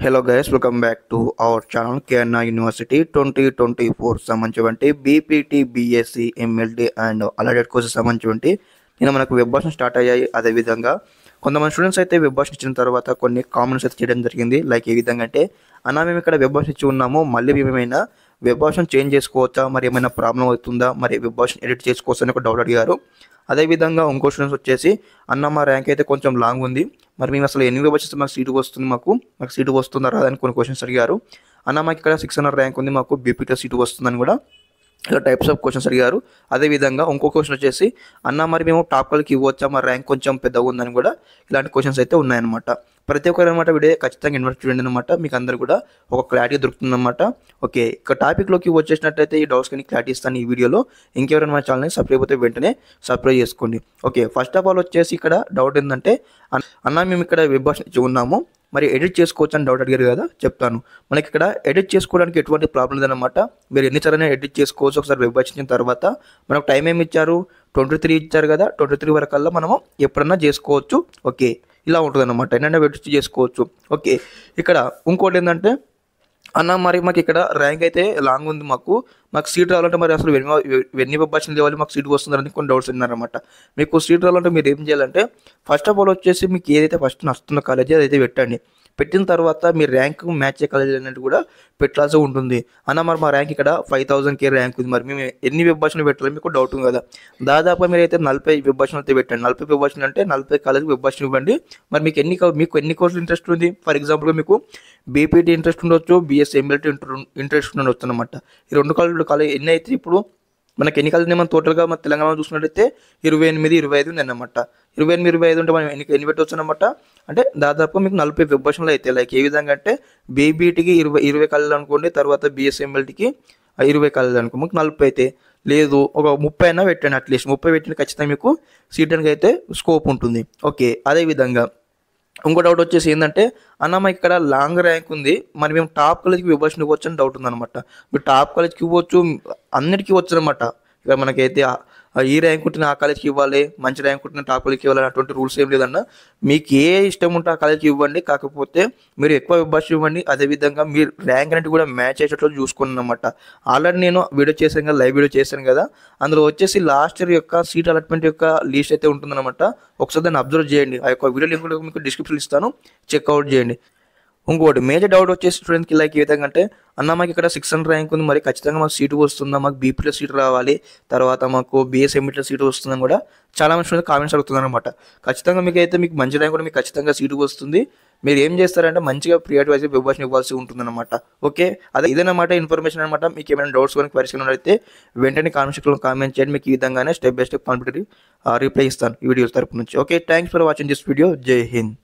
Hello guys, welcome back to our channel KNR university 2024 సంబంధించి BPT BSc MLT and allied courses సంబంధించి నేను మనకు web భాషను start అయ్యాయి. అదేవిధంగా కొంతమంది స్టూడెంట్స్ అయితే వెబ్ భాషను ఇచ్చిన తర్వాత కొన్ని కామెంట్స్ అయితే చేయడం జరిగింది. లైక్ ఏ విధంగా అంటే, అన్న మేము ఇక్కడ వెబ్ భాష ఇచ్చి ఉన్నాము, మళ్ళీ మేము ఏమైనా వెబ్ భాషను చేంజ్ చేసుకోవచ్చా, మరి ఏమైనా ప్రాబ్లం అవుతుందా, మరి వెబ్ భాషను ఎడిట్ చేసుకోవచ్చా అని ఒక డౌట్ అడిగారు. అదేవిధంగా ఇంకో స్టూడెంట్స్ వచ్చేసి, అన్న మా ర్యాంక్ అయితే కొంచెం లాంగ్ ఉంది, మరి మేము అసలు ఎన్ని వెబ్ భాషస్ మాకు సీటు వస్తుంది, మాకు సీటు వస్తుందా రాదని కొన్ని క్వశ్చన్స్ అడిగారు. అన్న మాకు ఇక్కడ 600 ర్యాంక్ ఉంది, మాకు బీపీటీ సీటు వస్తుందని కూడా ఇలా టైప్స్ ఆఫ్ క్వశ్చన్స్ అడిగారు. అదేవిధంగా ఇంకో క్వశ్చన్ వచ్చేసి, అన్న మరి మేము టాప్ కాల్కి ఇవ్వచ్చా, మా ర్యాంక్ కొంచెం పెద్దగా ఉందని కూడా ఇలాంటి క్వశ్చన్స్ అయితే ఉన్నాయన్నమాట. ప్రతి ఒక్కరు అనమాట వీడియో ఖచ్చితంగా ఇన్వెస్ట్ చేయండి అనమాట, మీకు అందరూ కూడా ఒక క్లారిటీ దొరుకుతుందన్నమాట. ఓకే, ఇక టాపిక్లోకి వచ్చేసినట్టయితే ఈ డౌట్స్ కానీ క్లారిటీ ఇస్తాను ఈ వీడియోలో. ఇంకెవరైనా మన ఛానల్ని సబ్స్క్రైబ్ అయితే వెంటనే సబ్స్క్రైబ్ చేసుకోండి. ఓకే, ఫస్ట్ ఆఫ్ ఆల్ వచ్చేసి ఇక్కడ డౌట్ ఏంటంటే, అన్న మేము ఇక్కడ వెబ్ భాష ఇచ్చి ఉన్నాము, మరి ఎడిట్ చేసుకోవచ్చు అని డౌట్ అడిగారు కదా, చెప్తాను. మనకి ఇక్కడ ఎడిట్ చేసుకోవడానికి ఎటువంటి ప్రాబ్లం లేదన్నమాట. మీరు ఎన్నిసార్లు ఎడిట్ చేసుకోవచ్చు. ఒకసారి వెబ్ వచ్చిన తర్వాత మనకు టైం ఏమి ఇచ్చారు, 23 ఇచ్చారు కదా, 23 వరకల్లా మనము ఎప్పుడన్నా చేసుకోవచ్చు. ఓకే, ఇలా ఉంటుంది అనమాట, ఏంటంటే ఎడిట్ చేసుకోవచ్చు. ఓకే, ఇక్కడ ఇంకోటి ఏంటంటే, అన్న మరి మాకు ఇక్కడ ర్యాంక్ అయితే లాంగ్ ఉంది, మాకు సీట్ రావాలంటే మరి అసలు ఎన్ని వెబ్ భాషలు లేవాలి, మాకు సీట్ వస్తుందని కొన్ని డౌట్స్ ఉన్నారన్నమాట. మీకు సీట్ రావాలంటే మీరు ఏం చేయాలంటే, ఫస్ట్ ఆఫ్ ఆల్ వచ్చేసి మీకు ఏదైతే ఫస్ట్ నచ్చుతున్న కాలేజీ అదైతే పెట్టండి. పెట్టిన తర్వాత మీ ర్యాంక్ మ్యాచ్ అయ్యే కాలేజీ అనేది కూడా పెట్టాల్సి ఉంటుంది. అన్న మరి మా ర్యాంక్ ఇక్కడ 5000K ర్యాంక్ ఉంది, మరి మేము ఎన్ని వెబ్ భాషలు పెట్టాలి మీకు డౌట్ ఉంది కదా. దాదాపుగా మీరు అయితే 40 వెబ్ భాషలు అయితే పెట్టండి. 40 వెబ్ భాషలు అంటే 40 కాలేజీ వెబ్ భాషలు ఇవ్వండి. మరి మీకు ఎన్ని కోర్సులు ఇంట్రెస్ట్ ఉంది. ఫర్ ఎగ్జాంపుల్గా మీకు బీపీటీ ఇంట్రెస్ట్ ఉండొచ్చు, బీఎస్సీ ఎంఎల్టీ ఇంట్రెస్ట్ ఉండొచ్చు అనమాట. ఈ రెండు కాలేజ్ ఎన్ని అయితే ఇప్పుడు మనకి ఎన్ని కాలేజీ మనం టోటల్గా మన తెలంగాణలో చూసినట్టయితే 28, 25 ఉంది అన్నమాట. 28, 25 ఉంటే మనం ఎన్ని పెట్టవచ్చు అనమాట. అంటే దాదాపు మీకు 40 వెబ్ భాషలు అయితే, లైక్ ఏ విధంగా అంటే బీబీటీకి 20 కాలేజీలు అనుకోండి, తర్వాత బీఎస్సీ ఎంఎల్టీకి 20 కాలేజీలు అనుకో, మీకు 40 అయితే లేదు ఒక 30 అయినా పెట్టండి. అట్లీస్ట్ 30 పెట్టిన ఖచ్చితంగా మీకు సీటానికి అయితే స్కోప్ ఉంటుంది. ఓకే, అదేవిధంగా ఇంకో డౌట్ వచ్చేసి ఏంటంటే, అన్న మాకు ఇక్కడ లాంగ్ ర్యాంక్ ఉంది, మరి మేము టాప్ కాలేజ్కి ఇవ్వచ్చు ఇవ్వచ్చు అని డౌట్ ఉందన్నమాట. మీరు టాప్ కాలేజ్కి ఇవ్వచ్చు, అన్నిటికీ ఇవ్వచ్చు అనమాట. ఇక మనకైతే ఈ ర్యాంక్ ఉంటే ఆ కాలేజ్కి ఇవ్వాలి, మంచి ర్యాంక్ ఉంటే టాప్ కాలేజ్కి ఇవ్వాలి అటువంటి రూల్స్ ఏం లేదన్న. మీకు ఏ ఇష్టం ఉంటే ఆ కాలేజ్కి ఇవ్వండి, కాకపోతే మీరు ఎక్కువ వెబ్ భాష ఇవ్వండి. అదేవిధంగా మీరు ర్యాంక్ అనేది కూడా మ్యాచ్ అయ్యేటట్లు చూసుకున్నాను అనమాట. ఆల్రెడీ నేను వీడియో చేశాను కదా, లైవ్ వీడియో చేశాను కదా, అందులో వచ్చేసి లాస్ట్ ఇయర్ యొక్క సీట్ అలాట్మెంట్ యొక్క లిస్ట్ అయితే ఉంటుందన్నమాట. ఒకసారి దాన్ని అబ్జర్వ్ చేయండి. ఆ యొక్క వీడియో లింక్ మీకు డిస్క్రిప్షన్ ఇస్తాను, చెక్అవుట్ చేయండి. ఇంకోటి మేజర్ డౌట్ వచ్చేసి స్టూడెంట్కి లైక్ ఏ విధంగా అంటే, అన్న మాకు ఇక్కడ 600 ర్యాంక్ ఉంది, మరి ఖచ్చితంగా మాకు సీటు వస్తుందా, మాకు బీపీలో సీటు రావాలి, తర్వాత మాకు బీఎస్ ఎంఈటీలో సీటు వస్తుందని కూడా చాలా మంది స్టూడెంట్ కామెంట్స్ అడుగుతున్నారు అనమాట. ఖచ్చితంగా మీకు మంచి ర్యాంక్ కూడా మీకు ఖచ్చితంగా సీటు వస్తుంది. మీరు ఏం చేస్తారంటే మంచిగా ప్రియారిటీ వైజ్ వెబ్ భాషను ఇవ్వాల్సి ఉంటుందన్నమాట. ఓకే, అదే ఇదేనమాట ఇన్ఫర్మేషన్ అనమాట. మీకు ఏమైనా డౌట్స్ కానీ క్వరీస్ కానీ అయితే వెంటనే కామెంట్ సెక్షన్లో కామెంట్ చేయండి. మీకు ఈ విధంగానే step by step competitive reply ఇస్తాను ఈ వీడియోస్ తరపు నుంచి. Okay, thanks for watching this video. జై హింద్.